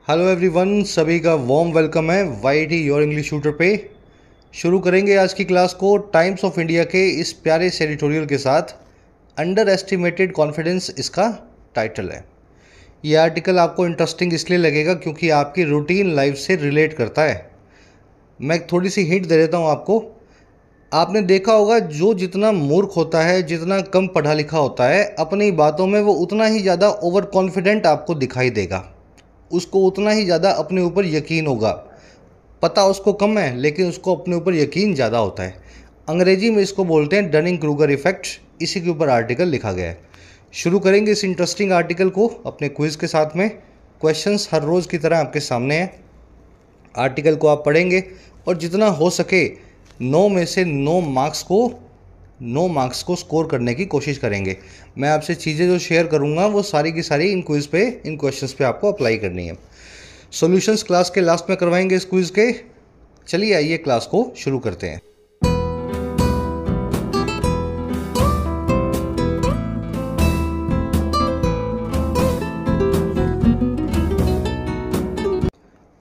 Hello everyone, सभी का warm welcome है वाईटी योर इंग्लिश शूटर पे। शुरू करेंगे आज की क्लास को टाइम्स ऑफ इंडिया के इस प्यारे से एडिटोरियल के साथ। अंडर एस्टिमेटेड कॉन्फिडेंस इसका टाइटल है। ये आर्टिकल आपको इंटरेस्टिंग इसलिए लगेगा क्योंकि आपकी रूटीन लाइफ से रिलेट करता है। मैं थोड़ी सी हिंट दे देता हूँ आपको। आपने देखा होगा जो जितना मूर्ख होता है, जितना कम पढ़ा लिखा होता है, अपनी बातों में वो उतना ही ज़्यादा ओवर कॉन्फिडेंट आपको दिखाई देगा। उसको उतना ही ज़्यादा अपने ऊपर यकीन होगा। पता उसको कम है लेकिन उसको अपने ऊपर यकीन ज़्यादा होता है। अंग्रेजी में इसको बोलते हैं डनिंग क्रूगर इफेक्ट। इसी के ऊपर आर्टिकल लिखा गया है। शुरू करेंगे इस इंटरेस्टिंग आर्टिकल को अपने क्विज़ के साथ में। क्वेश्चंस हर रोज़ की तरह आपके सामने हैं। आर्टिकल को आप पढ़ेंगे और जितना हो सके 9 में से 9 मार्क्स को स्कोर करने की कोशिश करेंगे। मैं आपसे चीज़ें जो शेयर करूंगा वो सारी की सारी इन क्विज़ पे, इन क्वेश्चंस पे आपको अप्लाई करनी है। सॉल्यूशंस क्लास के लास्ट में करवाएंगे इस क्विज़ के। चलिए आइए क्लास को शुरू करते हैं।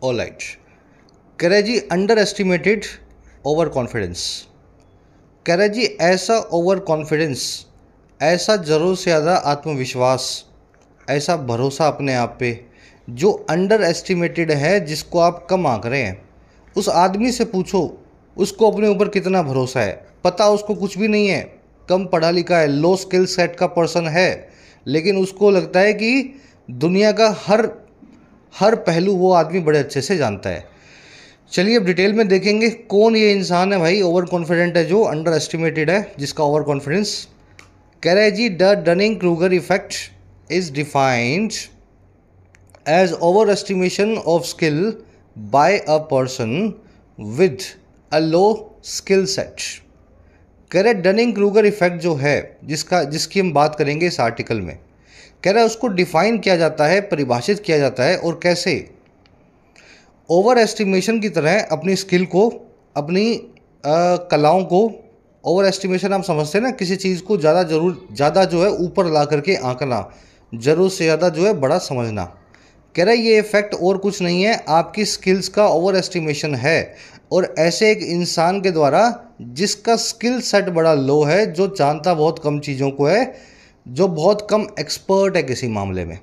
ऑलराइट, कह रहे जी अंडर एस्टिमेटेड ओवर कॉन्फिडेंस। कह रहे जी ऐसा ओवर कॉन्फिडेंस, ऐसा ज़रूरत से ज़्यादा आत्मविश्वास, ऐसा भरोसा अपने आप पे जो अंडर एस्टिमेटेड है, जिसको आप कम आंक रहे हैं। उस आदमी से पूछो उसको अपने ऊपर कितना भरोसा है। पता उसको कुछ भी नहीं है, कम पढ़ा लिखा है, लो स्किल सेट का पर्सन है, लेकिन उसको लगता है कि दुनिया का हर पहलू वो आदमी बड़े अच्छे से जानता है। चलिए अब डिटेल में देखेंगे कौन ये इंसान है भाई ओवर कॉन्फिडेंट है, जो अंडर एस्टिमेटेड है, जिसका ओवर कॉन्फिडेंस। कह रहे जी the Dunning Kruger effect is defined as over estimation of skill by a person with a low skill set. कह रहे डनिंग क्रूगर इफेक्ट जो है, जिसकी हम बात करेंगे इस आर्टिकल में, कह रहा है उसको डिफाइन किया जाता है, परिभाषित किया जाता है। और कैसे? ओवर एस्टिमेशन की तरह अपनी स्किल को, अपनी कलाओं को। ओवर एस्टिमेशन आप समझते हैं ना, किसी चीज़ को ज़्यादा जो है ऊपर ला करके आंकना, ज़रूरत से ज़्यादा जो है बड़ा समझना। कह रहा है ये इफेक्ट और कुछ नहीं है, आपकी स्किल्स का ओवर एस्टिमेशन है। और ऐसे एक इंसान के द्वारा जिसका स्किल सेट बड़ा लो है, जो जानता बहुत कम चीज़ों को है, जो बहुत कम एक्सपर्ट है किसी मामले में।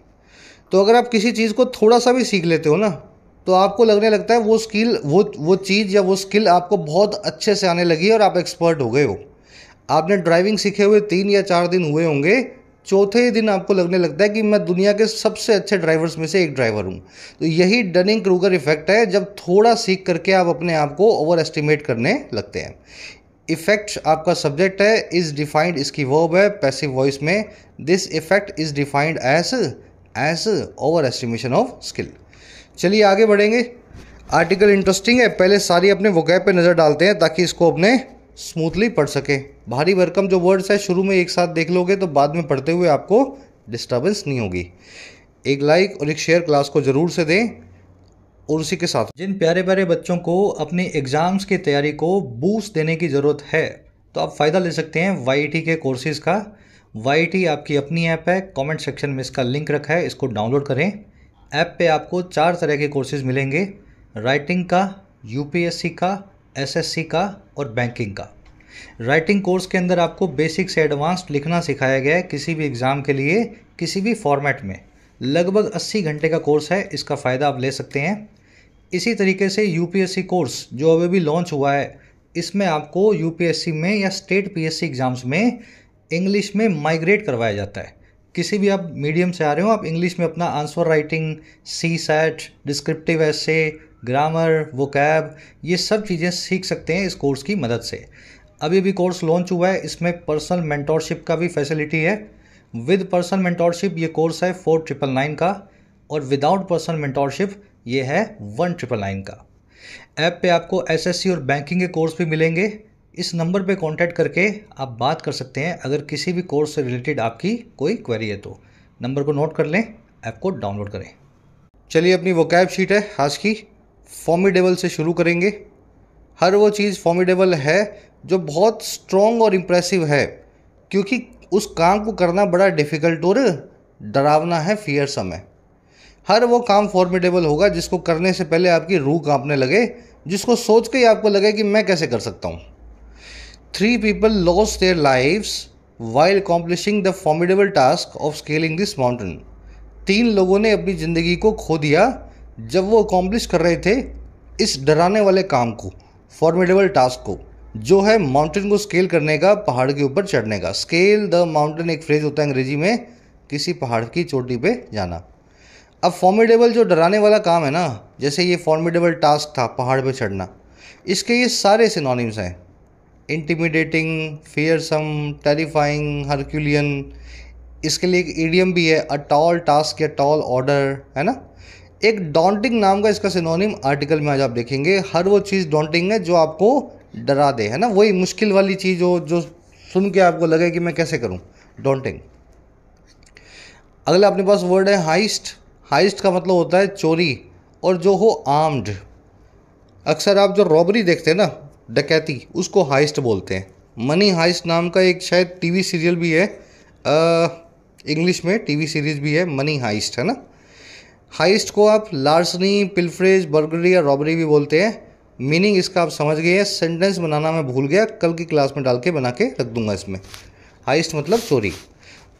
तो अगर आप किसी चीज़ को थोड़ा सा भी सीख लेते हो ना, तो आपको लगने लगता है वो स्किल, वो चीज़ या वो स्किल आपको बहुत अच्छे से आने लगी और आप एक्सपर्ट हो गए हो। आपने ड्राइविंग सीखे हुए 3 या 4 दिन हुए होंगे, चौथे ही दिन आपको लगने लगता है कि मैं दुनिया के सबसे अच्छे ड्राइवर्स में से एक ड्राइवर हूँ। तो यही डनिंग क्रूगर इफेक्ट है, जब थोड़ा सीख करके आप अपने आप को ओवर एस्टिमेट करने लगते हैं। इफेक्ट आपका सब्जेक्ट है, इज डिफाइंड इसकी वर्ब है पैसिव वॉइस में। This effect is defined as over estimation of skill. चलिए आगे बढ़ेंगे। आर्टिकल इंटरेस्टिंग है, पहले सारी अपने वोकैब पे नज़र डालते हैं ताकि इसको अपने स्मूथली पढ़ सके। भारी भरकम जो वर्ड्स है शुरू में एक साथ देख लोगे तो बाद में पढ़ते हुए आपको डिस्टर्बेंस नहीं होगी। एक लाइक और एक शेयर क्लास को ज़रूर से दें। और उसी के साथ जिन प्यारे प्यारे बच्चों को अपनी एग्ज़ाम्स की तैयारी को बूस्ट देने की ज़रूरत है, तो आप फ़ायदा ले सकते हैं वाईटी के कोर्सेज़ का। वाईटी आपकी अपनी ऐप है, कमेंट सेक्शन में इसका लिंक रखा है, इसको डाउनलोड करें। ऐप पे आपको 4 तरह के कोर्सेज़ मिलेंगे, राइटिंग का, यूपीएससी का, एसएससी का और बैंकिंग का। राइटिंग कोर्स के अंदर आपको बेसिक से एडवांस्ड लिखना सिखाया गया है किसी भी एग्ज़ाम के लिए, किसी भी फॉर्मेट में। लगभग 80 घंटे का कोर्स है, इसका फ़ायदा आप ले सकते हैं। इसी तरीके से यूपीएससी कोर्स जो अभी भी लॉन्च हुआ है, इसमें आपको यूपीएससी में या स्टेट पीएससी एग्ज़ाम्स में इंग्लिश में माइग्रेट करवाया जाता है। किसी भी आप मीडियम से आ रहे हो, आप इंग्लिश में अपना आंसर राइटिंग, सी सेट, डिस्क्रिप्टिव एसे, ग्रामर, वोकैब, ये सब चीज़ें सीख सकते हैं इस कोर्स की मदद से। अभी भी कोर्स लॉन्च हुआ है, इसमें पर्सनल मेंटोरशिप का भी फैसिलिटी है। विद पर्सनल मेंटोरशिप ये कोर्स है 4999 का, और विदाउट पर्सनल मेंटोरशिप ये है 1999 का। ऐप पे आपको एसएससी और बैंकिंग के कोर्स भी मिलेंगे। इस नंबर पे कांटेक्ट करके आप बात कर सकते हैं अगर किसी भी कोर्स से रिलेटेड आपकी कोई क्वेरी है तो। नंबर को नोट कर लें, ऐप को डाउनलोड करें। चलिए अपनी वोकैब शीट है आज की, फॉर्मिडेबल से शुरू करेंगे। हर वो चीज़ फॉर्मिडेबल है जो बहुत स्ट्रॉन्ग और इम्प्रेसिव है, क्योंकि उस काम को करना बड़ा डिफ़िकल्ट और डरावना है, फियरसम है। हर वो काम फॉर्मिडेबल होगा जिसको करने से पहले आपकी रूह कांपने लगे, जिसको सोच के ही आपको लगे कि मैं कैसे कर सकता हूँ। 3 people lost their lives while accomplishing the formidable task of scaling this mountain. 3 लोगों ने अपनी ज़िंदगी को खो दिया जब वो अकॉम्प्लिश कर रहे थे इस डराने वाले काम को, फॉर्मिडेबल टास्क को, जो है माउंटेन को स्केल करने का, पहाड़ के ऊपर चढ़ने का। स्केल द माउंटेन एक फ्रेज होता है अंग्रेजी में, किसी पहाड़ की चोटी पे जाना। अब फॉर्मिडेबल जो डराने वाला काम है ना, जैसे ये फॉर्मिडेबल टास्क था पहाड़ पे चढ़ना, इसके ये सारे सिनोनिम्स हैं। Intimidating, fearsome, terrifying, Herculean. इसके लिए एक ईडियम भी है, अ टॉल टास्क या टॉल ऑर्डर, है ना। एक डॉन्टिंग नाम का इसका सिनोनिम आर्टिकल में आज आप देखेंगे। हर वो चीज़ डॉन्टिंग है जो आपको डरा दे, है ना, वही मुश्किल वाली चीज़ हो जो सुन के आपको लगे कि मैं कैसे करूं, डॉन्टिंग। अगला अपने पास वर्ड है हाइस्ट। हाइस्ट का मतलब होता है चोरी, और जो हो आर्म्ड। अक्सर आप जो रॉबरी देखते हैं ना, डकैती, उसको हाइस्ट बोलते हैं। मनी हाइस्ट नाम का एक शायद टीवी सीरियल भी है, इंग्लिश में टीवी सीरीज़ भी है, मनी हाइस्ट, है ना। हाइस्ट को आप लार्सनी, पिल्फरेज, बर्गरी या रॉबरी भी बोलते हैं। मीनिंग इसका आप समझ गए हैं। सेंटेंस बनाना मैं भूल गया, कल की क्लास में डाल के बना के रख दूंगा इसमें। हाइस्ट मतलब चोरी,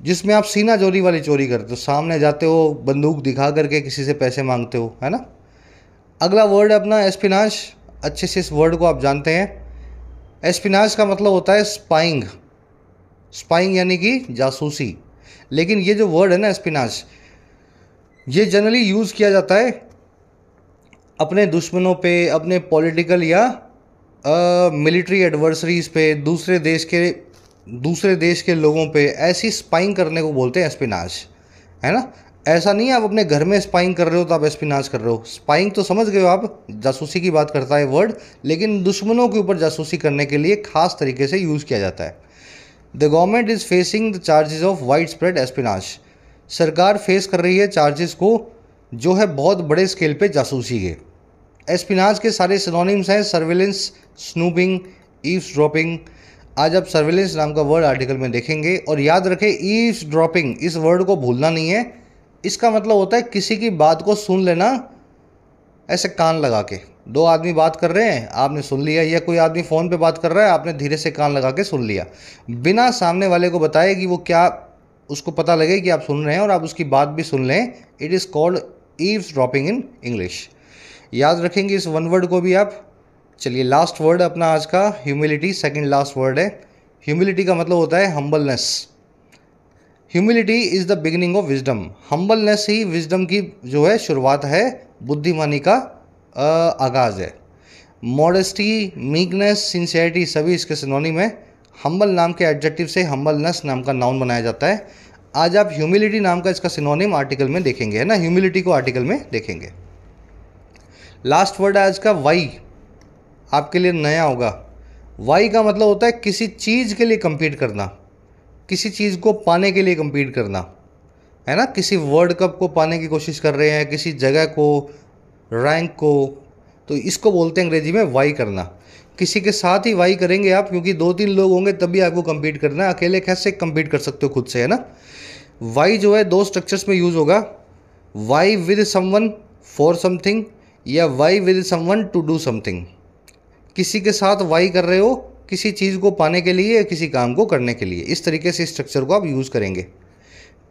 जिसमें आप सीना चोरी वाली चोरी करते हो, सामने जाते हो, बंदूक दिखा करके किसी से पैसे मांगते हो, है ना। अगला वर्ड है अपना एस्पिनाज। अच्छे से इस वर्ड को आप जानते हैं। एस्पिनाज का मतलब होता है स्पाइंग। स्पाइंग यानी कि जासूसी। लेकिन ये जो वर्ड है ना एस्पिनाज, ये जनरली यूज़ किया जाता है अपने दुश्मनों पे, अपने पॉलिटिकल या मिलिट्री एडवर्सरीज पे, दूसरे देश के लोगों पे ऐसी स्पाइंग करने को बोलते हैं एस्पिनाज, है ना। ऐसा नहीं है आप अपने घर में स्पाइंग कर रहे हो तो आप एस्पिनाज कर रहे हो। स्पाइंग तो समझ गए हो आप, जासूसी की बात करता है वर्ड, लेकिन दुश्मनों के ऊपर जासूसी करने के लिए खास तरीके से यूज़ किया जाता है। The government is facing the charges of wide spread espionage. सरकार फेस कर रही है चार्जेस को जो है बहुत बड़े स्केल पे जासूसी के। एस्पिनाज के सारे सिनोनिम्स हैं सर्विलेंस, स्नूपिंग, ईव्सड्रॉपिंग। आज आप सर्विलेंस नाम का वर्ड आर्टिकल में देखेंगे। और याद रखें, ईव्सड्रॉपिंग, इस वर्ड को भूलना नहीं है। इसका मतलब होता है किसी की बात को सुन लेना ऐसे कान लगा के। 2 आदमी बात कर रहे हैं, आपने सुन लिया, या कोई आदमी फ़ोन पे बात कर रहा है, आपने धीरे से कान लगा के सुन लिया, बिना सामने वाले को बताए कि वो क्या, उसको पता लगे कि आप सुन रहे हैं और आप उसकी बात भी सुन लें। It is called eavesdropping in English. याद रखेंगे इस वन वर्ड को भी आप। चलिए लास्ट वर्ड अपना आज का ह्यूमिलिटी, सेकंड लास्ट वर्ड है। ह्यूमिलिटी का मतलब होता है humbleness. Humility is the beginning of wisdom. Humbleness he wisdom की जो है शुरुआत है, बुद्धिमानी का आगाज़ है। मॉडेस्टी, मीकनेस, सिंसियरिटी सभी इसके सिनोनिम है। हम्बल नाम के एडजेक्टिव से हम्बलनेस नाम का नाउन बनाया जाता है। आज आप ह्यूमिलिटी नाम का इसका सिनोनिम आर्टिकल में देखेंगे, है ना। ह्यूमिलिटी को आर्टिकल में देखेंगे। लास्ट वर्ड है आज का वाई, आपके लिए नया होगा। वाई का मतलब होता है किसी चीज़ के लिए compete करना, किसी चीज़ को पाने के लिए compete करना, है ना। किसी वर्ल्ड कप को पाने की कोशिश कर रहे हैं, किसी जगह को, रैंक को, तो इसको बोलते हैं अंग्रेजी में वाई करना। किसी के साथ ही वाई करेंगे आप, क्योंकि 2-3 लोग होंगे तभी आपको compete करना है। अकेले कैसे compete कर सकते हो खुद से, है ना। वाई जो है 2 स्ट्रक्चर्स में यूज़ होगा, vie with someone for something या vie with someone to do something. किसी के साथ वाई कर रहे हो किसी चीज़ को पाने के लिए या किसी काम को करने के लिए। इस तरीके से स्ट्रक्चर को आप यूज़ करेंगे।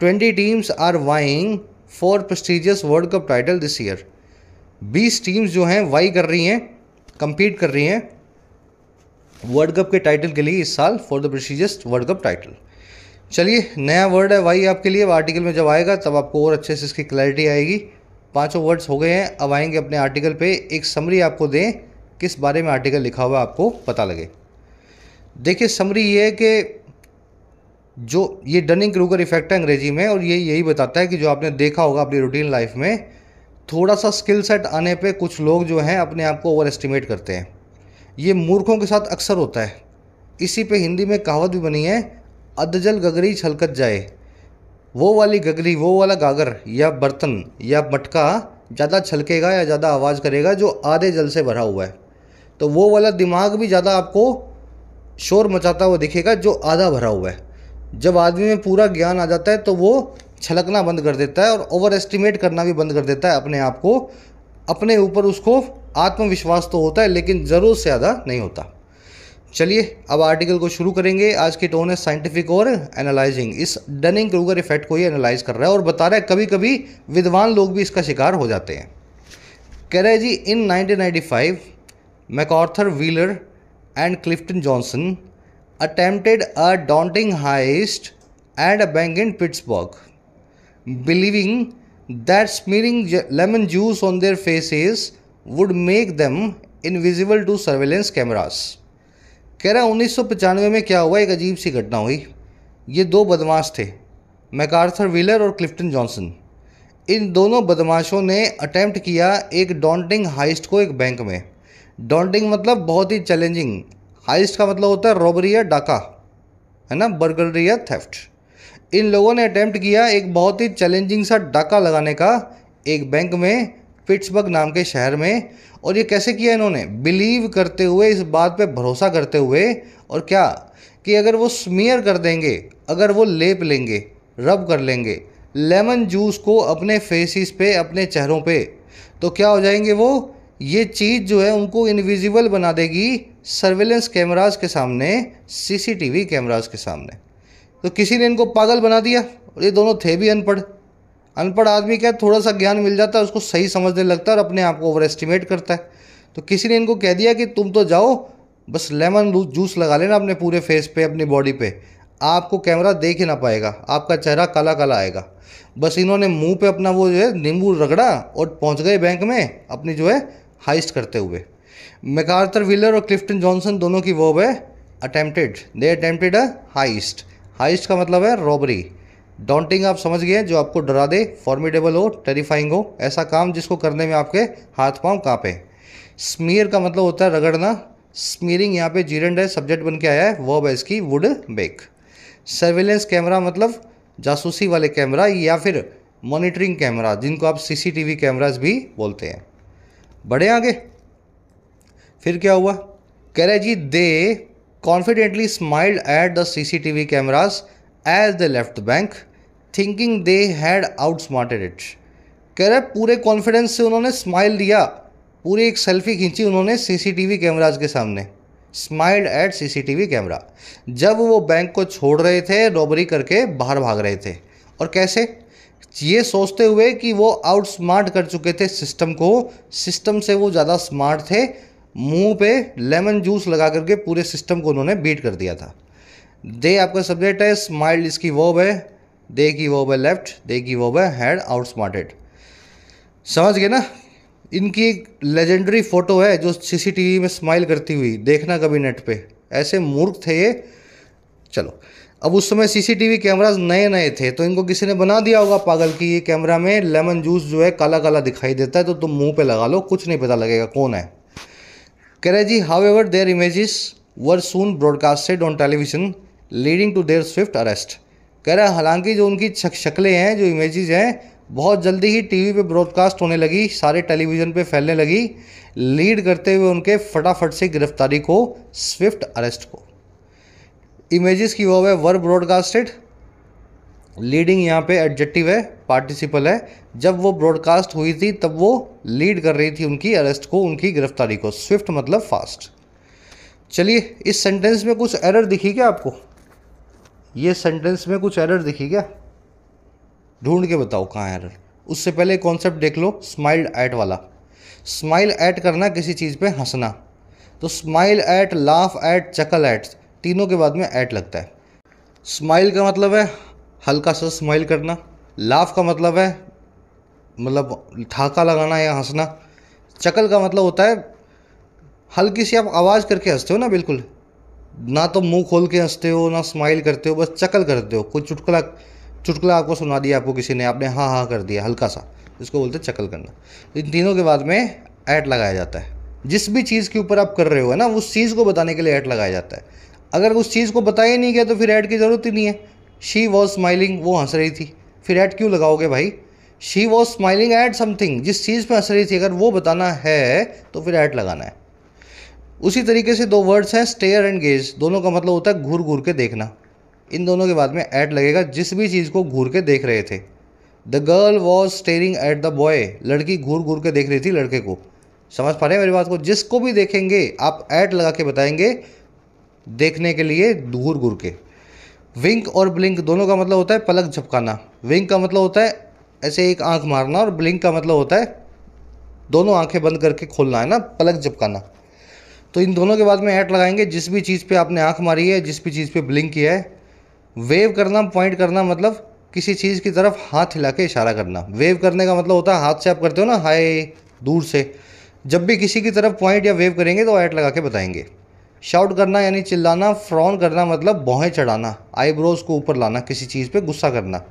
20 teams are vying for prestigious world cup title this year. 20 teams जो हैं वाई कर रही हैं, compete कर रही हैं वर्ल्ड कप के टाइटल के लिए इस साल, for the prestigious world cup title. चलिए नया वर्ड है वाई आपके लिए, आर्टिकल में जब आएगा तब आपको और अच्छे से इसकी क्लैरिटी आएगी। 5 वर्ड्स हो गए हैं। अब आएंगे अपने आर्टिकल पे। एक समरी आपको दें, किस बारे में आर्टिकल लिखा हुआ है आपको पता लगे। देखिए समरी ये है कि जो ये डनिंग क्रूगर इफेक्ट है अंग्रेजी में, और ये यही बताता है कि जो आपने देखा होगा अपनी रूटीन लाइफ में, थोड़ा सा स्किल सेट आने पे कुछ लोग जो हैं अपने आप को ओवर एस्टिमेट करते हैं। ये मूर्खों के साथ अक्सर होता है। इसी पे हिंदी में कहावत भी बनी है, अधजल गगरी छलकत जाए। वो वाली गगरी, वो वाला गागर या बर्तन या मटका ज़्यादा छलकेगा या ज़्यादा आवाज़ करेगा जो आधे जल से भरा हुआ है। तो वो वाला दिमाग भी ज़्यादा आपको शोर मचाता हुआ दिखेगा जो आधा भरा हुआ है। जब आदमी में पूरा ज्ञान आ जाता है तो वो छलकना बंद कर देता है और ओवर एस्टिमेट करना भी बंद कर देता है अपने आप को, अपने ऊपर उसको आत्मविश्वास तो होता है लेकिन ज़रूरत से ज़्यादा नहीं होता। चलिए अब आर्टिकल को शुरू करेंगे। आज की टोन है साइंटिफिक और एनालाइजिंग। इस डनिंग क्रूगर इफेक्ट को ही एनालाइज कर रहा है और बता रहा है कभी कभी विद्वान लोग भी इसका शिकार हो जाते हैं। कह रहे जी इन 1995 MacArthur wheeler and Clifton Johnson attempted a daunting heist at a bank in Pittsburgh, believing that smearing lemon juice on their faces would make them invisible to surveillance cameras। कह रहा 1995 में क्या हुआ, एक अजीब सी घटना हुई। ये दो बदमाश थे, मैकआर्थर व्हीलर और क्लिफ्टन जॉनसन। इन दोनों बदमाशों ने अटेम्प्ट किया एक डॉन्टिंग हाइस्ट को एक बैंक में। डॉन्टिंग मतलब बहुत ही चैलेंजिंग, हाइस्ट का मतलब होता है रॉबरी या डाका, है ना, बर्गलरी या थेफ्ट। इन लोगों ने अटेम्प्ट किया एक बहुत ही चैलेंजिंग सा डाका लगाने का एक बैंक में, पिट्सबर्ग नाम के शहर में। और ये कैसे किया इन्होंने, बिलीव करते हुए, इस बात पे भरोसा करते हुए, और क्या कि अगर वो स्मीयर कर देंगे, अगर वो लेप लेंगे, रब कर लेंगे लेमन जूस को अपने फेसिस पे, अपने चेहरों पे, तो क्या हो जाएंगे वो, ये चीज़ जो है उनको इनविजिबल बना देगी सर्वेलेंस कैमरास के सामने, सीसीटीवी कैमरास के सामने। तो किसी ने इनको पागल बना दिया और ये दोनों थे भी अनपढ़। अनपढ़ आदमी क्या, थोड़ा सा ज्ञान मिल जाता है उसको सही समझने लगता है और अपने आप को ओवर एस्टिमेट करता है। तो किसी ने इनको कह दिया कि तुम तो जाओ बस लेमन जूस लगा लेना अपने पूरे फेस पे, अपनी बॉडी पे, आपको कैमरा देख ही ना पाएगा, आपका चेहरा काला काला आएगा। बस इन्होंने मुंह पे अपना वो जो है नींबू रगड़ा और पहुंच गए बैंक में अपनी जो है हाइस्ट करते हुए। मैकआर्थर व्हीलर और क्लिफ्टन जॉनसन दोनों की वर्ब है अटेम्प्टेड, दे अटेम्प्टेड अ हाइस्ट। हाइस्ट का मतलब है रॉबरी। डॉन्टिंग आप समझ गए, जो आपको डरा दे, फॉर्मिडेबल हो, टेरिफाइंग हो, ऐसा काम जिसको करने में आपके हाथ पांव कांपे। स्मीयर का मतलब होता है रगड़ना। स्मीयरिंग यहाँ पे जीरेंड है, सब्जेक्ट बन के आया है, वर्ब है इसकी वुड बेक। सर्वेलेंस कैमरा मतलब जासूसी वाले कैमरा या फिर मॉनिटरिंग कैमरा, जिनको आप सीसीटीवी कैमरास भी बोलते हैं। बढ़े आगे, फिर क्या हुआ, कह रहे जी they confidently smiled at the CCTV cameras as they left the bank thinking they had outsmarted it. कह रहे पूरे कॉन्फिडेंस से उन्होंने स्माइल दिया, पूरी एक सेल्फी खींची उन्होंने सीसीटीवी कैमरास के सामने। स्माइल्ड एट सीसीटीवी कैमरा, जब वो बैंक को छोड़ रहे थे, रॉबरी करके बाहर भाग रहे थे। और कैसे, ये सोचते हुए कि वो आउट स्मार्ट कर चुके थे सिस्टम को, सिस्टम से वो ज़्यादा स्मार्ट थे। मुंह पे लेमन जूस लगा करके पूरे सिस्टम को उन्होंने बीट कर दिया था। दे आपका सब्जेक्ट है, स्माइल्ड इसकी वर्ब है, दे की वर्ब है लेफ्ट, दे की वर्ब है हैड आउट स्मार्टेड। समझ गए ना। इनकी एक लेजेंडरी फोटो है जो सीसीटीवी में स्माइल करती हुई, देखना कभी नेट पे, ऐसे मूर्ख थे ये। चलो, अब उस समय सीसीटीवी कैमरास नए नए थे तो इनको किसी ने बना दिया होगा पागल कि ये कैमरा में लेमन जूस जो है काला काला दिखाई देता है तो तुम मुंह पे लगा लो, कुछ नहीं पता लगेगा कौन है। कह रहे जी however their images were soon broadcasted on television leading to their swift arrest. कह रहा है हालांकि जो उनकी शक्लें हैं, जो इमेजेस हैं, बहुत जल्दी ही टीवी पे ब्रॉडकास्ट होने लगी, सारे टेलीविज़न पे फैलने लगी, लीड करते हुए उनके फटाफट से गिरफ्तारी को, स्विफ्ट अरेस्ट को। इमेजेस की वो है वर ब्रॉडकास्टेड, लीडिंग यहाँ पे एडजेक्टिव है, पार्टिसिपल है। जब वो ब्रॉडकास्ट हुई थी तब वो लीड कर रही थी उनकी अरेस्ट को, उनकी गिरफ्तारी को। स्विफ्ट मतलब फास्ट। चलिए, इस सेंटेंस में कुछ एरर दिखी क्या आपको, ये सेंटेंस में कुछ एरर दिखी क्या, ढूंढ के बताओ कहाँ एरर। उससे पहले कॉन्सेप्ट देख लो, स्माइल्ड एट वाला। स्माइल एट करना, किसी चीज़ पे हंसना, तो smile at, laugh at, chuckle at, तीनों के बाद में एट लगता है। स्माइल का मतलब है हल्का सा स्माइल करना, लाफ का मतलब है मतलब ठाका लगाना या हंसना, चकल का मतलब होता है हल्की सी आप आवाज़ करके हंसते हो ना, बिल्कुल ना तो मुंह खोल के हंसते हो ना स्माइल करते हो, बस चकल करते हो। कोई चुटकुला आपको सुना दिया, आपको किसी ने, आपने हाँ हाँ कर दिया हल्का सा, इसको बोलते हैं चकल करना। इन तीनों के बाद में ऐट लगाया जाता है। जिस भी चीज़ के ऊपर आप कर रहे हो है ना, उस चीज़ को बताने के लिए ऐट लगाया जाता है। अगर उस चीज़ को बताया नहीं गया तो फिर ऐट की ज़रूरत ही नहीं है। शी वॉज स्माइलिंग, वो हंस रही थी, फिर ऐट क्यों लगाओगे भाई। She was smiling at something, जिस चीज़ पर हंस रही थी, अगर वो बताना है तो फिर ऐट लगाना है। उसी तरीके से दो वर्ड्स हैं स्टेयर एंड गेज, दोनों का मतलब होता है घूर घूर के देखना। इन दोनों के बाद में एट लगेगा जिस भी चीज़ को घूर के देख रहे थे। The girl was staring at the boy, लड़की घूर घूर के देख रही थी लड़के को। समझ पा रहे हैं मेरी बात को? जिसको भी देखेंगे आप एट लगा के बताएंगे, देखने के लिए घूर घूर के। विंक और ब्लिंक दोनों का मतलब होता है पलक झपकाना। विंक का मतलब होता है ऐसे एक आंख मारना, और ब्लिंक का मतलब होता है दोनों आंखें बंद करके खोलना, है ना, पलक झपकाना। तो इन दोनों के बाद में ऐट लगाएंगे जिस भी चीज़ पे आपने आंख मारी है, जिस भी चीज़ पे ब्लिंक किया है। वेव करना, पॉइंट करना, मतलब किसी चीज़ की तरफ हाथ हिला के इशारा करना। वेव करने का मतलब होता है हाथ से आप करते हो ना हाय, दूर से। जब भी किसी की तरफ पॉइंट या वेव करेंगे तो ऐट लगा के बताएंगे। शाउट करना यानी चिल्लाना। फ्रॉन करना मतलब भौहें चढ़ाना, आईब्रोज को ऊपर लाना, किसी चीज़ पे गुस्सा करना।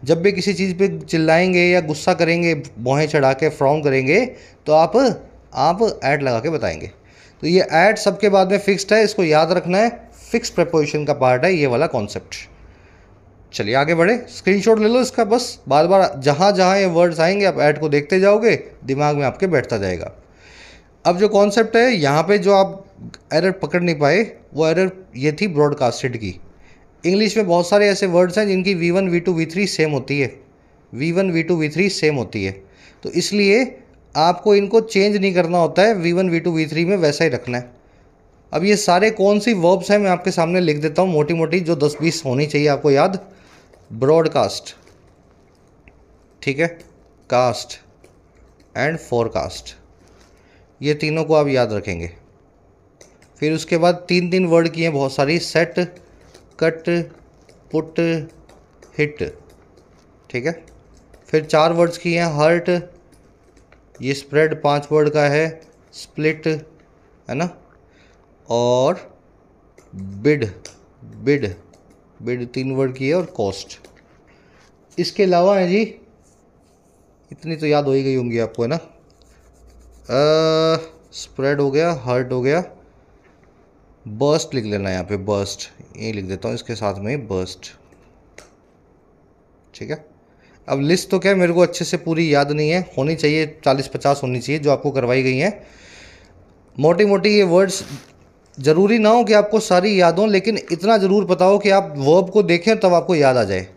जब भी किसी चीज़ पे चिल्लाएंगे या गुस्सा करेंगे, भौहें चढ़ा के फ्रॉन करेंगे, तो आप ऐट लगा के बताएंगे। तो ये ऐट सबके बाद में फिक्स्ड है, इसको याद रखना है, फिक्स प्रेपोजिशन का पार्ट है ये वाला कॉन्सेप्ट। चलिए आगे बढ़े, स्क्रीनशॉट ले लो इसका, बस बार बार जहाँ जहाँ ये वर्ड्स आएंगे आप ऐट को देखते जाओगे, दिमाग में आपके बैठता जाएगा। अब जो कॉन्सेप्ट है यहाँ पे जो आप एरर पकड़ नहीं पाए, वो एरर ये थी ब्रॉडकास्टेड की। इंग्लिश में बहुत सारे ऐसे वर्ड्स हैं जिनकी V1 V2 V3 सेम होती है, V1 V2 V3 सेम होती है। तो इसलिए आपको इनको चेंज नहीं करना होता है, V1 V2 V3 में वैसा ही रखना है। अब ये सारे कौन सी वर्ब्स हैं मैं आपके सामने लिख देता हूँ मोटी मोटी, जो 10-20 होनी चाहिए आपको याद। ब्रॉडकास्ट, ठीक है, कास्ट एंड फोरकास्ट, ये तीनों को आप याद रखेंगे। फिर उसके बाद 3 वर्ड किए बहुत सारी, सेट, कट, पुट, हिट, ठीक है। फिर 4 वर्ड्स किए हैं, हर्ट, ये स्प्रेड 5 वर्ड का है, स्प्लिट, है ना, और बिड, बिड बिड 3 वर्ड की है, और कॉस्ट। इसके अलावा है जी, इतनी तो याद हो ही गई होंगी आपको, है ना। स्प्रेड हो गया, हर्ट हो गया, बर्स्ट लिख लेना यहाँ पे, बर्स्ट ये लिख देता हूँ इसके साथ में, बर्स्ट, ठीक है। अब लिस्ट तो क्या है, मेरे को अच्छे से पूरी याद नहीं है, होनी चाहिए 40-50 होनी चाहिए जो आपको करवाई गई हैं। मोटी मोटी ये वर्ड्स, ज़रूरी ना हो कि आपको सारी याद हो, लेकिन इतना ज़रूर पता हो कि आप वर्ब को देखें तब आपको याद आ जाए।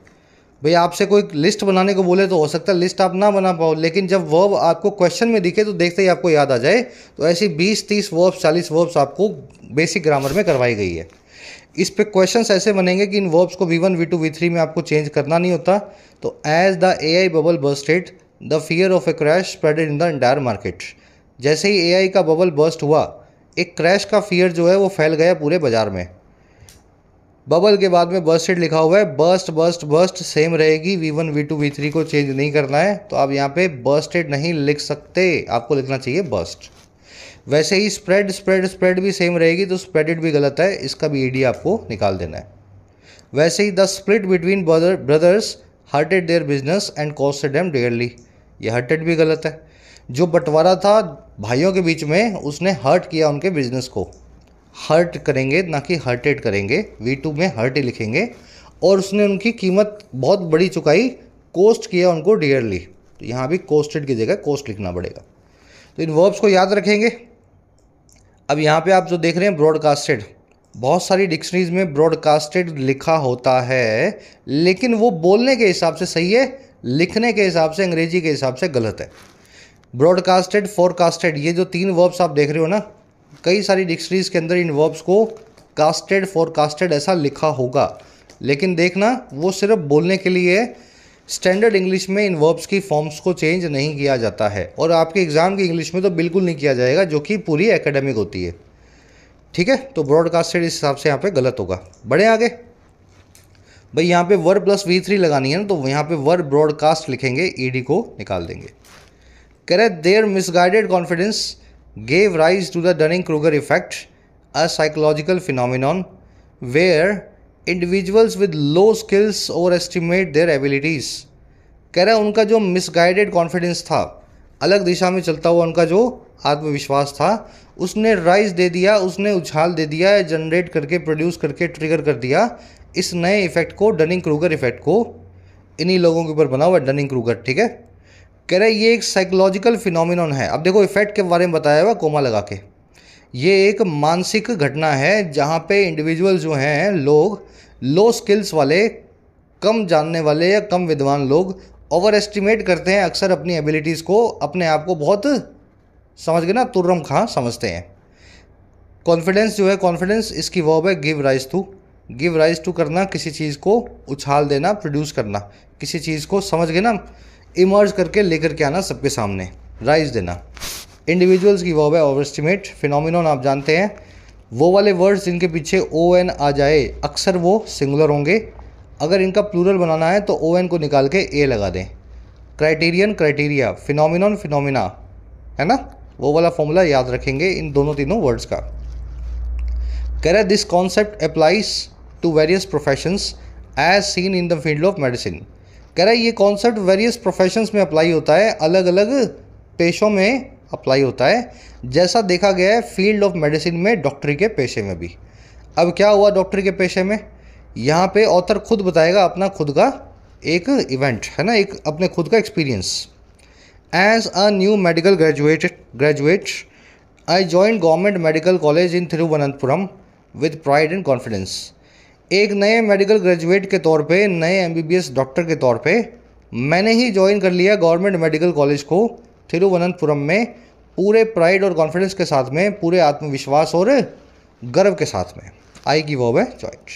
भाई आपसे कोई लिस्ट बनाने को बोले तो हो सकता है लिस्ट आप ना बना पाओ, लेकिन जब वर्ब आपको क्वेश्चन में दिखे तो देखते ही आपको याद आ जाए। तो ऐसी 20-30 वर्ब्स, 40 वर्ब्स आपको बेसिक ग्रामर में करवाई गई है। इस पे क्वेश्चंस ऐसे बनेंगे कि इन वर्ब्स को V1 V2 V3 में आपको चेंज करना नहीं होता। तो as the AI bubble bursted the fear of a crash spreaded in the entire market. जैसे ही AI का बबल बर्स्ट हुआ, एक क्रैश का फियर जो है वो फैल गया पूरे बाजार में। बबल के बाद में बर्स्टेड लिखा हुआ है, बर्स्ट बर्स्ट बर्स्ट सेम रहेगी, V1 V2 V3 को चेंज नहीं करना है। तो आप यहाँ पे बर्स्टेड नहीं लिख सकते, आपको लिखना चाहिए बर्स्ट। वैसे ही स्प्रेड स्प्रेड स्प्रेड भी सेम रहेगी, तो स्प्रेडेड भी गलत है, इसका भी ED आपको निकाल देना है। वैसे ही the split between brothers hurted their business and costed them dearly, ये हर्टेड भी गलत है। जो बंटवारा था भाइयों के बीच में, उसने हर्ट किया उनके बिजनेस को। हर्ट करेंगे ना कि हर्टेड करेंगे, V2 में हर्ट ही लिखेंगे। और उसने उनकी कीमत बहुत बड़ी चुकाई, कोस्ट किया उनको डियरली, तो यहाँ भी कोस्टेड की जगह कोस्ट लिखना पड़ेगा। तो इन वर्ब्स को याद रखेंगे। अब यहाँ पे आप जो देख रहे हैं ब्रॉडकास्टेड, बहुत सारी डिक्शनरीज में ब्रॉडकास्टेड लिखा होता है, लेकिन वो बोलने के हिसाब से सही है, लिखने के हिसाब से, अंग्रेजी के हिसाब से गलत है। ब्रॉडकास्टेड, फोरकास्टेड, ये जो 3 वर्ब्स आप देख रहे हो ना, कई सारी डिक्शनरीज के अंदर इन वर्ब्स को कास्टेड, फोरकास्टेड ऐसा लिखा होगा, लेकिन देखना वो सिर्फ बोलने के लिए है। स्टैंडर्ड इंग्लिश में इन वर्ब्स की फॉर्म्स को चेंज नहीं किया जाता है, और आपके एग्जाम की इंग्लिश में तो बिल्कुल नहीं किया जाएगा, जो कि पूरी एकेडमिक होती है, ठीक है। तो ब्रॉडकास्टेड इस हिसाब से यहाँ पे गलत होगा। बढ़े आगे, भाई यहाँ पे वर्ब प्लस V3 लगानी है ना, तो यहाँ पे वर्ब ब्रॉडकास्ट लिखेंगे, ED को निकाल देंगे। Correct, their misguided confidence gave rise to the Dunning-Kruger effect, a psychological phenomenon where individuals with low skills overestimate their abilities। कह रहा है उनका जो मिसगाइडेड कॉन्फिडेंस था, अलग दिशा में चलता हुआ उनका जो आत्मविश्वास था, उसने राइज दे दिया, उसने उछाल दे दिया, जनरेट करके, प्रोड्यूस करके, ट्रिगर कर दिया इस नए इफेक्ट को, डनिंग क्रूगर इफेक्ट को। इन्हीं लोगों के ऊपर बना हुआ है डनिंग क्रूगर, ठीक है। कह रहा है ये एक साइकोलॉजिकल फिनोमिनन है। अब देखो इफेक्ट के बारे में बताया हुआ कोमा लगा के, ये एक मानसिक घटना है जहाँ पे इंडिविजुअल जो हैं, लोग लो स्किल्स वाले, कम जानने वाले या कम विद्वान लोग ओवर एस्टिमेट करते हैं अक्सर अपनी एबिलिटीज़ को, अपने आप को बहुत समझ गए ना, तुर्रम खां समझते हैं। कॉन्फिडेंस जो है, कॉन्फिडेंस इसकी वर्ब है give rise to. Give rise to करना, किसी चीज़ को उछाल देना, प्रोड्यूस करना, किसी चीज़ को समझ गए ना, इमर्ज करके लेकर के आना सबके सामने, राइज देना। इंडिविजुअल्स की वर्ब है ओवर एस्टिमेट। फिनोमिनन आप जानते हैं, वो वाले वर्ड्स जिनके पीछे ओ एन आ जाए अक्सर वो सिंगुलर होंगे। अगर इनका प्लूरल बनाना है तो ओ एन को निकाल के ए लगा दें। क्राइटेरियन, क्राइटेरिया, फिनोमिनन, फिनोमिना, है ना, वो वाला फॉर्मूला याद रखेंगे इन दोनों तीनों वर्ड्स का। कह रहा है this concept applies to various professions as seen in the field of medicine. कह रहा है ये कॉन्सेप्ट वेरियस प्रोफेशंस में अप्लाई होता है, अलग अलग पेशों में अप्लाई होता है, जैसा देखा गया है फील्ड ऑफ मेडिसिन में, डॉक्टरी के पेशे में भी। अब क्या हुआ डॉक्टरी के पेशे में, यहाँ पे ऑथर खुद बताएगा अपना खुद का एक इवेंट, है ना, एक अपने खुद का experience. As a new medical graduate I joined government medical college in Thiruvananthapuram with pride and confidence. एक नए मेडिकल ग्रेजुएट के तौर पे, नए एमबीबीएस डॉक्टर के तौर पे मैंने ही ज्वाइन कर लिया गवर्नमेंट मेडिकल कॉलेज को थिरुवनंतपुरम में, पूरे प्राइड और कॉन्फिडेंस के साथ में, पूरे आत्मविश्वास और गर्व के साथ में। आई की वर्ब है जॉइंट।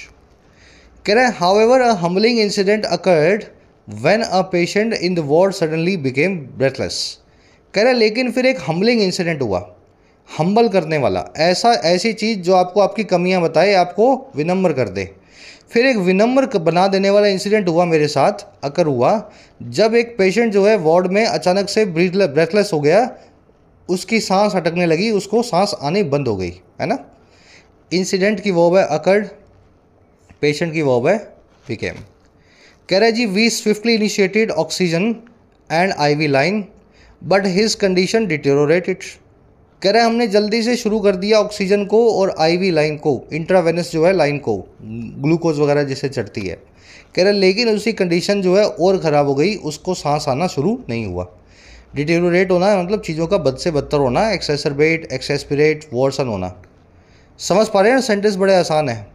कह रहे हैं however a humbling incident occurred when a patient in the ward suddenly became breathless. कह रहे लेकिन फिर एक हम्बलिंग इंसिडेंट हुआ, हम्बल करने वाला, ऐसी चीज़ जो आपको आपकी कमियां बताए, आपको विनम्र कर दे। फिर एक विनम्र बना देने वाला इंसिडेंट हुआ मेरे साथ, अकर हुआ जब एक पेशेंट जो है वार्ड में अचानक से ब्रेथलेस हो गया, उसकी सांस अटकने लगी, उसको सांस आनी बंद हो गई, है ना। इंसिडेंट की वर्ब है अकर्ड, पेशेंट की वर्ब है बिकेम। कह रहा है जी we swiftly initiated oxygen and IV line but his condition deteriorated. कह रहा है हमने जल्दी से शुरू कर दिया ऑक्सीजन को और आईवी लाइन को, इंट्रावेनस जो है लाइन को, ग्लूकोज वगैरह जिससे चढ़ती है। कह रहा है लेकिन उसकी कंडीशन जो है और ख़राब हो गई, उसको सांस आना शुरू नहीं हुआ। डिटेरोरेट होना मतलब चीज़ों का बद से बदतर होना, एक्सेसरबेट, एक्सेस्पिरेट, वर्सन होना। समझ पा रहे हैं, सेंटेंस बड़े आसान है।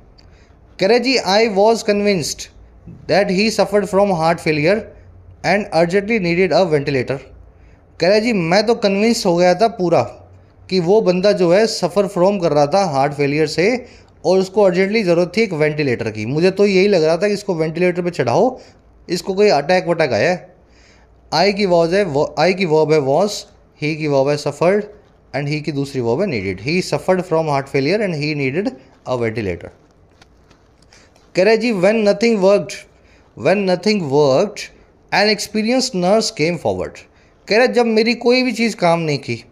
कह रहे जी I was convinced that he suffered from heart failure and urgently needed a ventilator. कह रहे जी मैं तो कन्विंस हो गया था पूरा कि वो बंदा जो है सफ़र फ्रॉम कर रहा था हार्ट फेलियर से और उसको अर्जेंटली ज़रूरत थी एक वेंटिलेटर की। मुझे तो यही लग रहा था कि इसको वेंटिलेटर पे चढ़ाओ, इसको कोई अटैक वटैक आया है। आई की वर्ब है वॉज, ही की वर्ब है सफ़र्ड एंड ही की दूसरी वर्ब है needed. He suffered from heart failure and he needed a ventilator. कह रहे जी when nothing worked an experience nurse came forward. कह रहे जब मेरी कोई भी चीज़ काम नहीं की,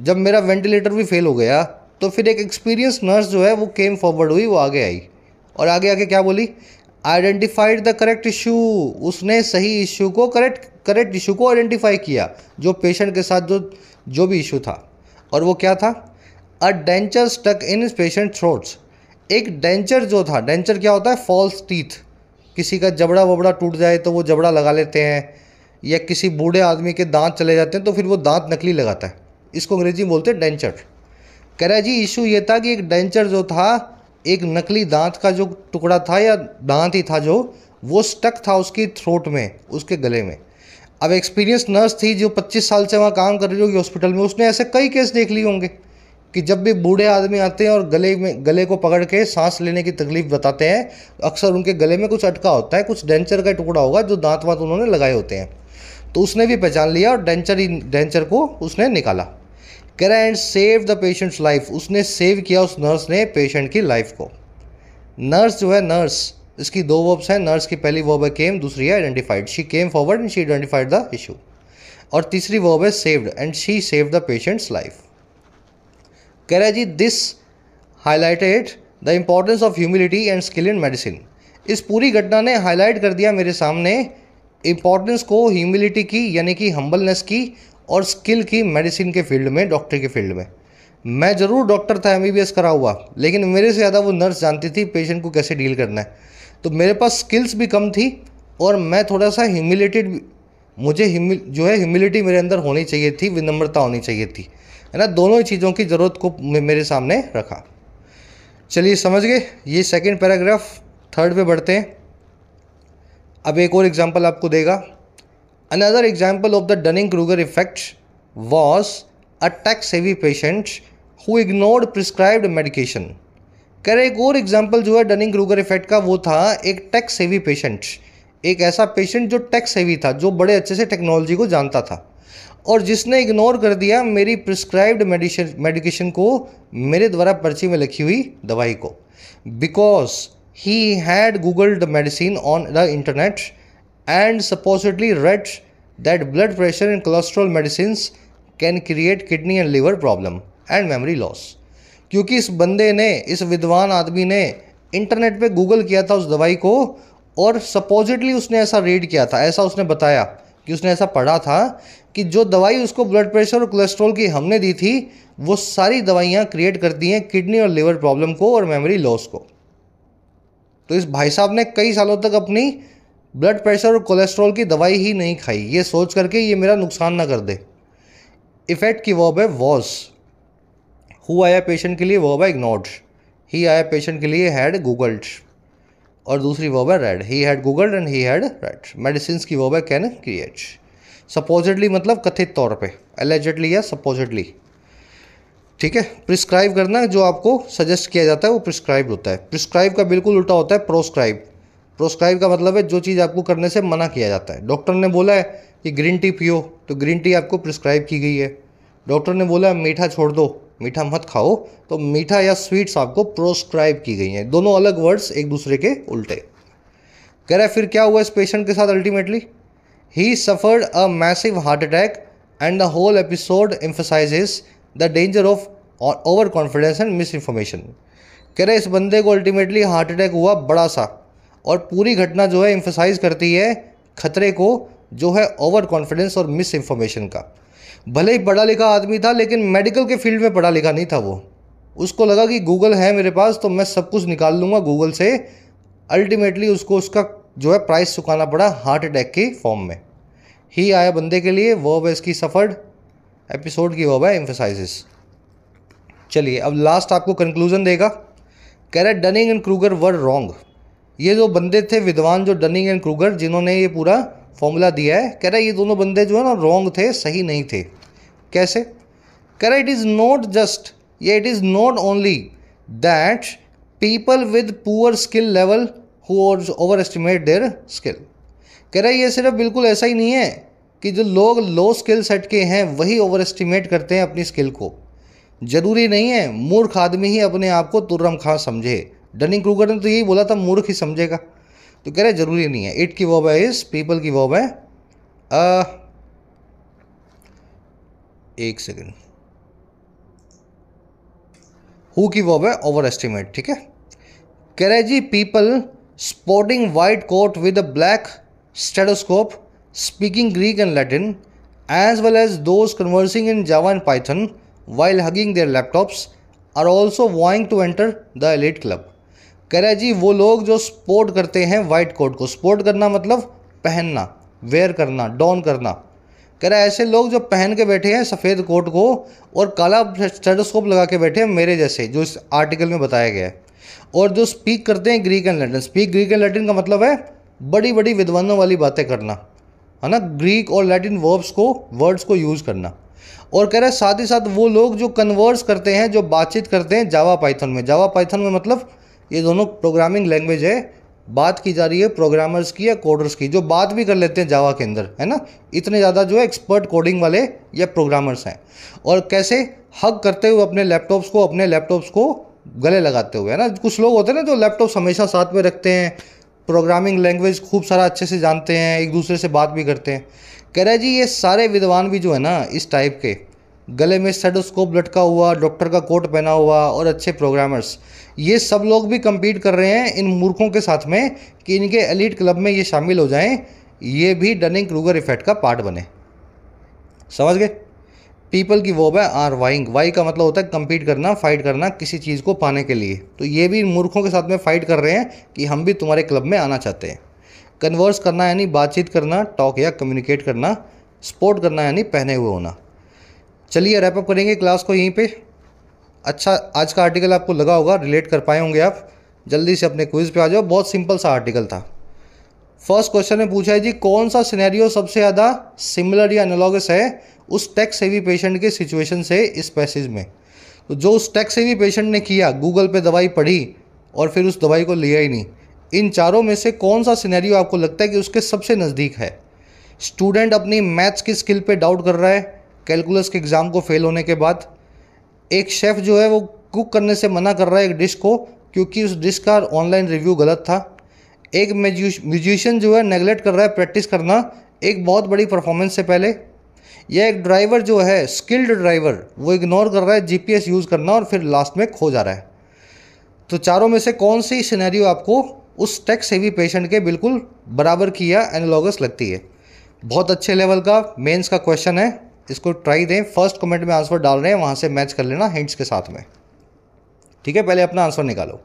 जब मेरा वेंटिलेटर भी फेल हो गया, तो फिर एक एक्सपीरियंस नर्स जो है वो केम फॉरवर्ड हुई, वो आगे आई और आगे आके क्या बोली, आइडेंटिफाइड द करेक्ट इशू। उसने सही इशू को, करेक्ट इशू को आइडेंटिफाई किया, जो पेशेंट के साथ जो भी इशू था। और वो क्या था, a denture stuck in patient throats. एक डेंचर जो था, डेंचर क्या होता है, फॉल्स टीथ। किसी का जबड़ा वबड़ा टूट जाए तो वो जबड़ा लगा लेते हैं, या किसी बूढ़े आदमी के दांत चले जाते हैं तो फिर वो दांत नकली लगाता है, इसको अंग्रेजी में बोलते हैं डेंचर। कह रहा है जी इशू ये था कि एक डेंचर जो था, एक नकली दांत का जो टुकड़ा था या दांत ही था जो, वो स्टक था उसकी थ्रोट में, उसके गले में। अब एक्सपीरियंस नर्स थी जो 25 साल से वहाँ काम कर रही होगी हॉस्पिटल में, उसने ऐसे कई केस देख लिए होंगे कि जब भी बूढ़े आदमी आते हैं और गले को पकड़ के सांस लेने की तकलीफ बताते हैं, अक्सर उनके गले में कुछ अटका होता है, कुछ डेंचर का टुकड़ा होगा जो दांत वात उन्होंने लगाए होते हैं। तो उसने भी पहचान लिया और डेंचर को उसने निकाला। कह रहा है and save the patient's life. उसने सेव किया उस नर्स ने पेशेंट की लाइफ को। नर्स जो है, नर्स, इसकी दो वर्ब्स हैं। नर्स की पहली वर्ब है केम, दूसरी है identified. She came forward and she identified the issue. और तीसरी वर्ब है saved and she saved the patient's life. कह रहा है जी this highlighted the importance of humility and skill in medicine. इस पूरी घटना ने हाईलाइट कर दिया मेरे सामने इम्पॉर्टेंस को, ह्यूमिलिटी की यानी कि हम्बलनेस की, और स्किल की मेडिसिन के फील्ड में, डॉक्टरी के फील्ड में। मैं ज़रूर डॉक्टर था, एमबीबीएस करा हुआ, लेकिन मेरे से ज़्यादा वो नर्स जानती थी पेशेंट को कैसे डील करना है। तो मेरे पास स्किल्स भी कम थी और मैं थोड़ा सा ह्यूमिलेटेड, मुझे जो है ह्यूमिलिटी मेरे अंदर होनी चाहिए थी, विनम्रता होनी चाहिए थी, है ना। दोनों ही चीज़ों की ज़रूरत को मेरे सामने रखा। चलिए समझ गए। ये सेकंड पैराग्राफ थर्ड पे बढ़ते हैं। अब एक और एग्जांपल आपको देगा। Another example of the Dunning Kruger effect was a tech savvy patient who ignored prescribed medication. कह रहे एक और एग्जांपल जो है डनिंग क्रूगर इफेक्ट का, वो था एक टेक सेवी पेशेंट, एक ऐसा पेशेंट जो टेक सेवी था, जो बड़े अच्छे से टेक्नोलॉजी को जानता था, और जिसने इग्नोर कर दिया मेरी प्रिस्क्राइब्ड मेडिकेशन को, मेरे द्वारा पर्ची में लिखी हुई दवाई को, because he had googled medicine on the internet and supposedly read that blood pressure and cholesterol medicine can create kidney and liver problem and memory loss. क्योंकि इस बंदे ने, इस विद्वान आदमी ने इंटरनेट पे गूगल किया था उस दवाई को, और सपोजिटली उसने ऐसा रीड किया था, ऐसा उसने बताया कि उसने ऐसा पढ़ा था कि जो दवाई उसको ब्लड प्रेशर और कोलेस्ट्रॉल की हमने दी थी, वो सारी दवाइयाँ क्रिएट करती हैं किडनी और लिवर प्रॉब्लम को और मेमोरी लॉस को। तो इस भाई साहब ने कई सालों तक अपनी ब्लड प्रेशर और कोलेस्ट्रॉल की दवाई ही नहीं खाई, ये सोच करके ये मेरा नुकसान ना कर दे। इफेक्ट की वर्ब है वॉज, हु आया पेशेंट के लिए वर्ब है इग्नोर्ड, ही आया पेशेंट के लिए हैड गूगल्ड, और दूसरी वर्ब है red, he had googled and he had read. Medicine की वर्ब है कैन क्रिएट। सपोजिटली मतलब कथित तौर पे, एलिजिडली या सपोजिटली, ठीक है। प्रिस्क्राइब करना, जो आपको सजेस्ट किया जाता है वो प्रिस्क्राइब होता है। प्रिस्क्राइब का बिल्कुल उल्टा होता है प्रोस्क्राइब। प्रोस्क्राइब का मतलब है जो चीज़ आपको करने से मना किया जाता है। डॉक्टर ने बोला है कि ग्रीन टी पियो, तो ग्रीन टी आपको प्रिस्क्राइब की गई है। डॉक्टर ने बोला मीठा छोड़ दो, मीठा मत खाओ, तो मीठा या स्वीट्स आपको प्रोस्क्राइब की गई हैं। दोनों अलग वर्ड्स, एक दूसरे के उल्टे। कह रहा है फिर क्या हुआ इस पेशेंट के साथ ultimately, he suffered a massive heart attack and the whole episode emphasizes the danger of overconfidence and misinformation. कह रहे इस बंदे को अल्टीमेटली हार्ट अटैक हुआ बड़ा सा, और पूरी घटना जो है एम्फसाइज करती है खतरे को, जो है ओवर कॉन्फिडेंस और मिस इन्फॉर्मेशन का। भले ही पढ़ा लिखा आदमी था, लेकिन मेडिकल के फील्ड में पढ़ा लिखा नहीं था वो। उसको लगा कि गूगल है मेरे पास तो मैं सब कुछ निकाल लूँगा गूगल से। अल्टीमेटली उसको उसका जो है प्राइस चुकाना पड़ा हार्ट अटैक के फॉर्म में। ही आया बंदे के लिए, वर्ब है इसकी सफर्ड, एपिसोड की वर्ब है एम्फसाइजेस। चलिए अब लास्ट आपको कंक्लूजन देगा। कह रहा है Dunning and Kruger were wrong. ये जो बंदे थे विद्वान, जो डनिंग एंड क्रूगर, जिन्होंने ये पूरा फॉर्मूला दिया है, कह रहा है ये दोनों बंदे जो है ना रॉन्ग थे, सही नहीं थे। कैसे? कह रहा है इट इज़ नॉट जस्ट, ये it is not only that people with poor skill level who over estimate their skill. कह रहा है ये सिर्फ बिल्कुल ऐसा ही नहीं है कि जो लोग लो स्किल सेट के हैं वही ओवर एस्टिमेट करते हैं अपनी स्किल को। जरूरी नहीं है मूर्ख आदमी ही अपने आप को तुर्रम खां समझे। डनिंग क्रूगर ने तो यही बोला था, मूर्ख ही समझेगा। तो कह रहे जरूरी नहीं है। इट की वर्ब है इस, पीपल की वर्ब है एक सेकेंड, हु की वर्ब है ओवर एस्टिमेट, ठीक है। कह रहे जी people sporting white coat with a black stethoscope speaking Greek and Latin as well as those conversing in Java and Python while hugging their laptops are also vying to enter the elite club। कह रहा है जी वो लोग जो sport करते हैं white coat को, sport करना मतलब पहनना, वेयर करना, डॉन करना। कह रहा है ऐसे लोग जो पहन के बैठे हैं सफ़ेद कोट को और काला स्टेथोस्कोप लगा के बैठे हैं मेरे जैसे, जो इस आर्टिकल में बताया गया है, और जो स्पीक करते हैं Greek and Latin. Speak Greek and Latin का मतलब है बड़ी बड़ी विद्वानों वाली बातें करना, है ना, ग्रीक और लैटिन वर्ड्स को यूज़ करना। और कह रहा है साथ ही साथ वो लोग जो कन्वर्स करते हैं, जो बातचीत करते हैं जावा पाइथन में। जावा पाइथन में मतलब ये दोनों प्रोग्रामिंग लैंग्वेज है, बात की जा रही है प्रोग्रामर्स की या कोडर्स की, जो बात भी कर लेते हैं जावा के अंदर, है ना। इतने ज़्यादा जो है एक्सपर्ट कोडिंग वाले या प्रोग्रामर्स हैं। और कैसे हग करते हुए अपने लैपटॉप्स को गले लगाते हुए, है ना। कुछ लोग होते हैं ना जो लैपटॉप्स हमेशा साथ में रखते हैं, प्रोग्रामिंग लैंग्वेज खूब सारा अच्छे से जानते हैं, एक दूसरे से बात भी करते हैं। कह रहा है जी ये सारे विद्वान भी जो है ना इस टाइप के, गले में स्टेथोस्कोप लटका हुआ, डॉक्टर का कोट पहना हुआ और अच्छे प्रोग्रामर्स, ये सब लोग भी compete कर रहे हैं इन मूर्खों के साथ में कि इनके एलीट क्लब में ये शामिल हो जाएं, ये भी डनिंग क्रूगर इफेक्ट का पार्ट बने। समझ गए? पीपल की वर्ब है आर वाइंग। वाई का मतलब होता है compete करना, फाइट करना किसी चीज़ को पाने के लिए। तो ये भी मूर्खों के साथ में फाइट कर रहे हैं कि हम भी तुम्हारे क्लब में आना चाहते हैं। कन्वर्स करना यानी बातचीत करना, टॉक या कम्युनिकेट करना। स्पोर्ट करना यानी पहने हुए होना। चलिए रैप अप करेंगे क्लास को यहीं पे। अच्छा आज का आर्टिकल आपको लगा होगा, रिलेट कर पाए होंगे आप। जल्दी से अपने क्विज पे आ जाओ, बहुत सिंपल सा आर्टिकल था। फर्स्ट क्वेश्चन में पूछा है जी, कौन सा सिनेरियो सबसे ज़्यादा सिमिलर या एनालॉगस है उस टेक सेवी पेशेंट के सिचुएशन से इस पैसेज में। तो जो उस टेक सेवी पेशेंट ने किया, गूगल पे दवाई पढ़ी और फिर उस दवाई को लिया ही नहीं, इन चारों में से कौन सा सिनेरियो आपको लगता है कि उसके सबसे नज़दीक है। स्टूडेंट अपनी मैथ्स की स्किल पे डाउट कर रहा है कैलकुलस के एग्ज़ाम को फेल होने के बाद। एक शेफ़ जो है वो कुक करने से मना कर रहा है एक डिश को क्योंकि उस डिश का ऑनलाइन रिव्यू गलत था। एक म्यूजिशियन जो है नेगलेक्ट कर रहा है प्रैक्टिस करना एक बहुत बड़ी परफॉर्मेंस से पहले। या एक ड्राइवर जो है स्किल्ड ड्राइवर वो इग्नोर कर रहा है जीपीएस यूज़ करना और फिर लास्ट में खो जा रहा है। तो चारों में से कौन सी सिनेरियो आपको उस टेक सेवी पेशेंट के बिल्कुल बराबर की या एनालॉगस लगती है। बहुत अच्छे लेवल का मेंस का क्वेश्चन है, इसको ट्राई दें। फर्स्ट कमेंट में आंसर डाल रहे हैं, वहाँ से मैच कर लेना हिंट्स के साथ में, ठीक है। पहले अपना आंसर निकालो।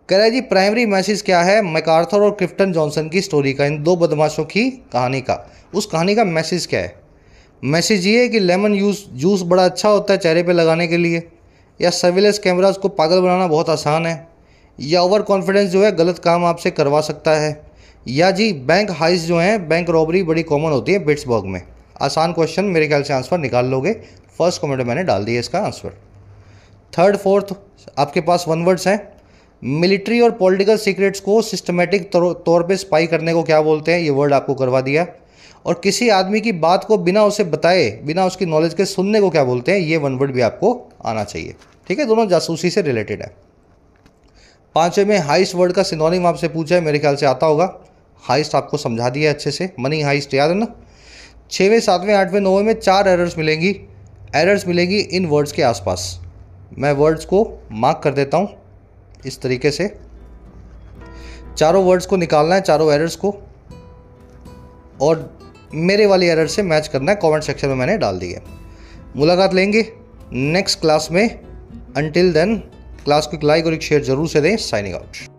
कह रहा है जी प्राइमरी मैसेज क्या है मैकार्थर और क्लिफ्टन जॉनसन की स्टोरी का, इन दो बदमाशों की कहानी का। उस कहानी का मैसेज क्या है? मैसेज ये है कि लेमन जूस बड़ा अच्छा होता है चेहरे पे लगाने के लिए, या सर्विलेंस कैमरास को पागल बनाना बहुत आसान है, या ओवर कॉन्फिडेंस जो है गलत काम आपसे करवा सकता है, या जी बैंक हाइस जो हैं बैंक रॉबरी बड़ी कॉमन होती है पिट्सबर्ग में। आसान क्वेश्चन, मेरे ख्याल से आंसर निकाल लोगे। फर्स्ट कमेंट में मैंने डाल दिया इसका आंसर। थर्ड फोर्थ आपके पास वन वर्ड्स हैं। मिलिट्री और पॉलिटिकल सीक्रेट्स को सिस्टमेटिक तौर पे स्पाई करने को क्या बोलते हैं, ये वर्ड आपको करवा दिया। और किसी आदमी की बात को बिना उसे बताए, बिना उसकी नॉलेज के सुनने को क्या बोलते हैं, ये वन वर्ड भी आपको आना चाहिए, ठीक है। दोनों जासूसी से रिलेटेड है। पांचवें में हाइस्ट वर्ड का सिनोनिम आपसे पूछा है, मेरे ख्याल से आता होगा। हाइस्ट आपको समझा दिया अच्छे से, मनी हाइस्ट, याद है ना। छवें सातवें आठवें नौवें में 4 एरर्स मिलेंगी इन वर्ड्स के आसपास। मैं वर्ड्स को मार्क कर देता हूँ इस तरीके से। चारों वर्ड्स को निकालना है, चारों एरर्स को, और मेरे वाली एरर से मैच करना है। कमेंट सेक्शन में मैंने डाल दी है। मुलाकात लेंगे नेक्स्ट क्लास में। अंटिल देन क्लास को एक लाइक और एक शेयर जरूर से दें। Signing out.